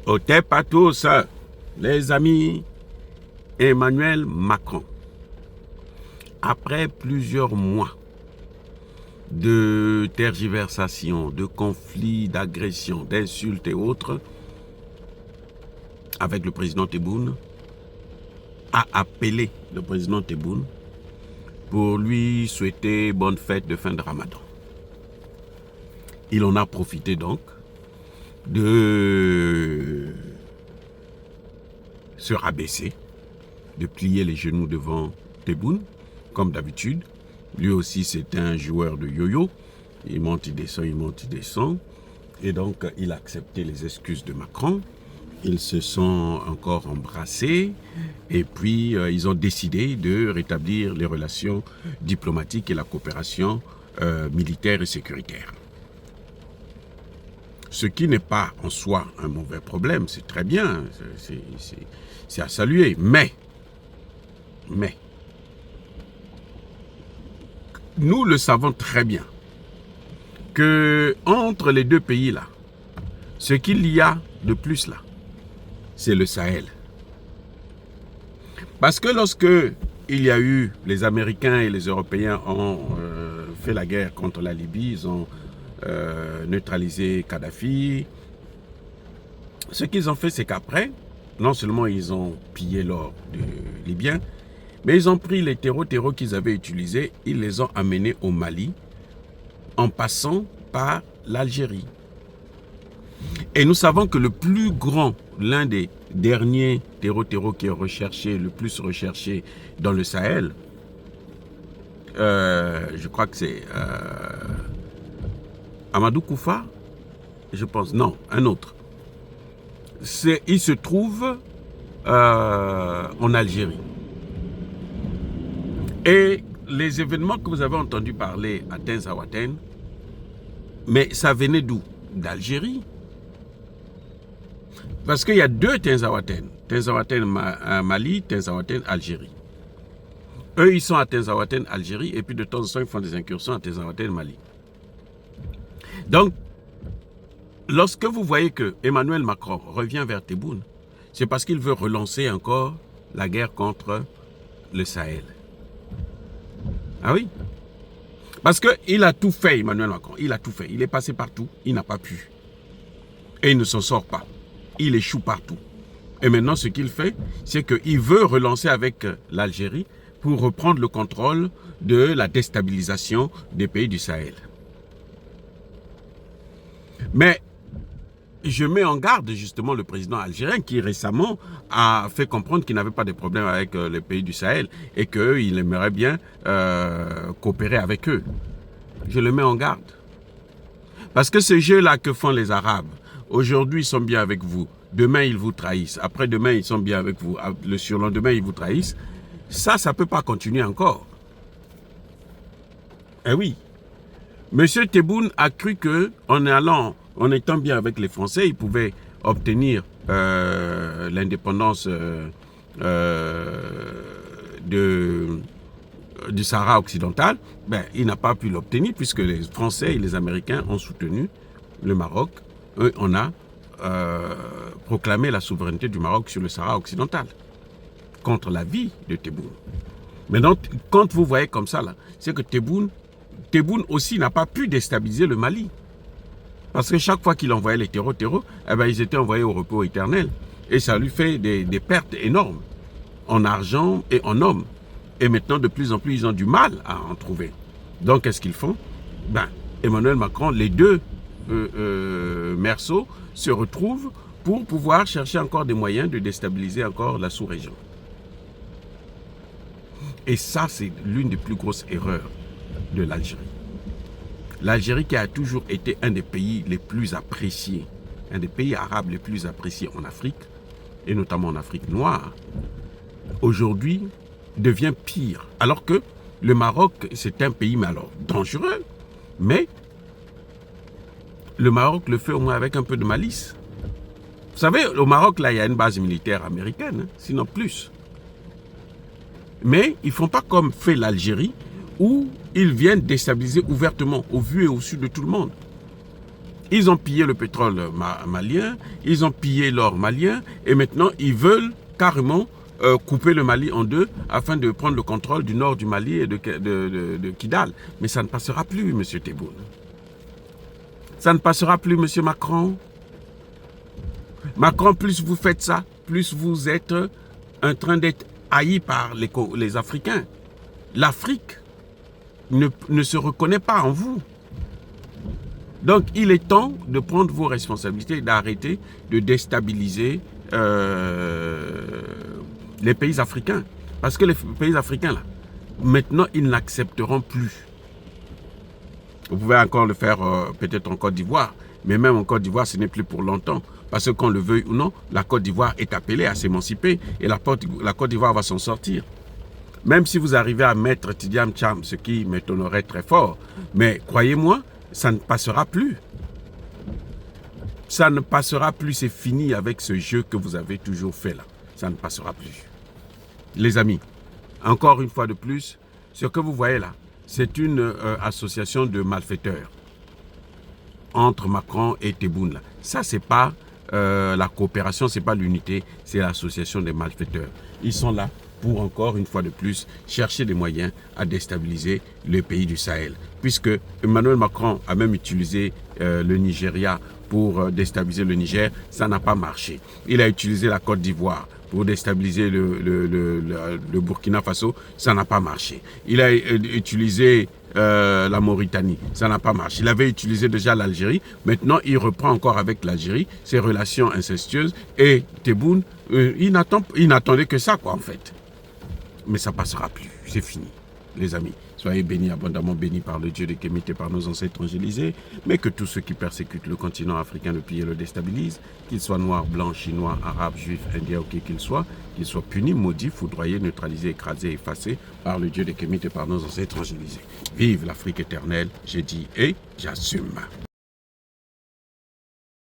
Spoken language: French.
Au TEP à tous, les amis, Emmanuel Macron, après plusieurs mois de tergiversation, de conflits, d'agressions, d'insultes et autres, avec le président Tebboune, a appelé le président Tebboune pour lui souhaiter bonne fête de fin de Ramadan. Il en a profité donc de se rabaisser, de plier les genoux devant Tebboune, comme d'habitude. Lui aussi, c'est un joueur de yo-yo. Il monte, il descend, il monte, il descend. Et donc, il a accepté les excuses de Macron. Ils se sont encore embrassés. Et puis, ils ont décidé de rétablir les relations diplomatiques et la coopération militaire et sécuritaire. Ce qui n'est pas en soi un mauvais problème, c'est très bien, c'est à saluer. Mais, nous le savons très bien que entre les deux pays là, ce qu'il y a de plus là, c'est le Sahel. Parce que lorsque il y a eu, les Américains et les Européens ont fait la guerre contre la Libye, ils ont neutralisé Kadhafi. Ce qu'ils ont fait, c'est qu'après, non seulement ils ont pillé l'or libyen, mais ils ont pris les terreaux qu'ils avaient utilisés, ils les ont amenés au Mali, en passant par l'Algérie. Et nous savons que le plus grand, l'un des derniers terreaux qui est recherché, le plus recherché dans le Sahel, je crois que c'est Amadou Koufa, je pense, non, un autre. Il se trouve en Algérie. Et les événements que vous avez entendu parler à Tinzaouaten, mais ça venait d'où? D'Algérie. Parce qu'il y a deux Tinzaouaten. Tinzaouaten Mali, Tinzaouaten Algérie. Eux, ils sont à Tinzaouaten Algérie et puis de temps en temps, ils font des incursions à Tinzaouaten Mali. Donc, lorsque vous voyez que Emmanuel Macron revient vers Tebboune, c'est parce qu'il veut relancer encore la guerre contre le Sahel. Ah oui? Parce qu'il a tout fait, Emmanuel Macron. Il a tout fait. Il est passé partout. Il n'a pas pu. Et il ne s'en sort pas. Il échoue partout. Et maintenant, ce qu'il fait, c'est qu'il veut relancer avec l'Algérie pour reprendre le contrôle de la déstabilisation des pays du Sahel. Mais je mets en garde justement le président algérien qui récemment a fait comprendre qu'il n'avait pas de problème avec les pays du Sahel et qu'il aimerait bien coopérer avec eux. Je le mets en garde. Parce que ce jeu-là que font les Arabes, aujourd'hui ils sont bien avec vous, demain ils vous trahissent, après-demain ils sont bien avec vous, le surlendemain ils vous trahissent, ça ne peut pas continuer encore. Eh oui. Monsieur Tebboune a cru qu'en étant bien avec les Français, il pouvait obtenir l'indépendance du Sahara occidental. Ben, il n'a pas pu l'obtenir puisque les Français et les Américains ont soutenu le Maroc. Eux, on a proclamé la souveraineté du Maroc sur le Sahara occidental contre l'avis de Tebboune. Maintenant, quand vous voyez comme ça, là, c'est que Tebboune aussi n'a pas pu déstabiliser le Mali. Parce que chaque fois qu'il envoyait les terreaux, eh ben, ils étaient envoyés au repos éternel. Et ça lui fait des pertes énormes en argent et en hommes. Et maintenant, de plus en plus, ils ont du mal à en trouver. Donc, qu'est-ce qu'ils font? Ben, Emmanuel Macron, les deux merceaux se retrouvent pour pouvoir chercher encore des moyens de déstabiliser encore la sous-région. Et ça, c'est l'une des plus grosses erreurs de l'Algérie. L'Algérie qui a toujours été un des pays les plus appréciés, un des pays arabes les plus appréciés en Afrique, et notamment en Afrique noire, aujourd'hui devient pire. Alors que le Maroc, c'est un pays dangereux, mais le Maroc le fait au moins avec un peu de malice. Vous savez, au Maroc, là, il y a une base militaire américaine, sinon plus. Mais ils ne font pas comme fait l'Algérie, où ils viennent déstabiliser ouvertement, au vu et au su de tout le monde. Ils ont pillé le pétrole malien, ils ont pillé l'or malien, et maintenant ils veulent carrément couper le Mali en deux afin de prendre le contrôle du nord du Mali et de Kidal. Mais ça ne passera plus, M. Tebboune. Ça ne passera plus, M. Macron. Macron, plus vous faites ça, plus vous êtes en train d'être haï par les Africains. L'Afrique ne se reconnaît pas en vous. Donc, il est temps de prendre vos responsabilités et d'arrêter de déstabiliser les pays africains. Parce que les pays africains, là, maintenant, ils n'accepteront plus. Vous pouvez encore le faire peut-être en Côte d'Ivoire, mais même en Côte d'Ivoire, ce n'est plus pour longtemps. Parce que qu'on le veuille ou non, la Côte d'Ivoire est appelée à s'émanciper et la Côte d'Ivoire va s'en sortir. Même si vous arrivez à mettre Tidiane Cham, ce qui m'étonnerait très fort, mais croyez-moi, ça ne passera plus. Ça ne passera plus, c'est fini avec ce jeu que vous avez toujours fait là. Ça ne passera plus. Les amis, encore une fois de plus, ce que vous voyez là, c'est une association de malfaiteurs entre Macron et Tebboune là. Ça, c'est pas la coopération, c'est pas l'unité, c'est l'association des malfaiteurs. Ils sont là pour encore une fois de plus chercher des moyens à déstabiliser le pays du Sahel. Puisque Emmanuel Macron a même utilisé le Nigeria pour déstabiliser le Niger, ça n'a pas marché. Il a utilisé la Côte d'Ivoire pour déstabiliser le Burkina Faso, ça n'a pas marché. Il a utilisé la Mauritanie, ça n'a pas marché. Il avait utilisé déjà l'Algérie, maintenant il reprend encore avec l'Algérie ses relations incestueuses et Tebboune, il n'attendait que ça quoi en fait. Mais ça passera plus, c'est fini, les amis. Soyez bénis, abondamment bénis par le Dieu des Kémites et par nos ancêtres angélisés, mais que tous ceux qui persécutent le continent africain, le pillent et le déstabilisent, qu'ils soient noirs, blancs, chinois, arabes, juifs, indiens ou qui qu'ils soient punis, maudits, foudroyés, neutralisés, écrasés, effacés par le Dieu des Kémites et par nos ancêtres angélisés. Vive l'Afrique éternelle, j'ai dit et j'assume.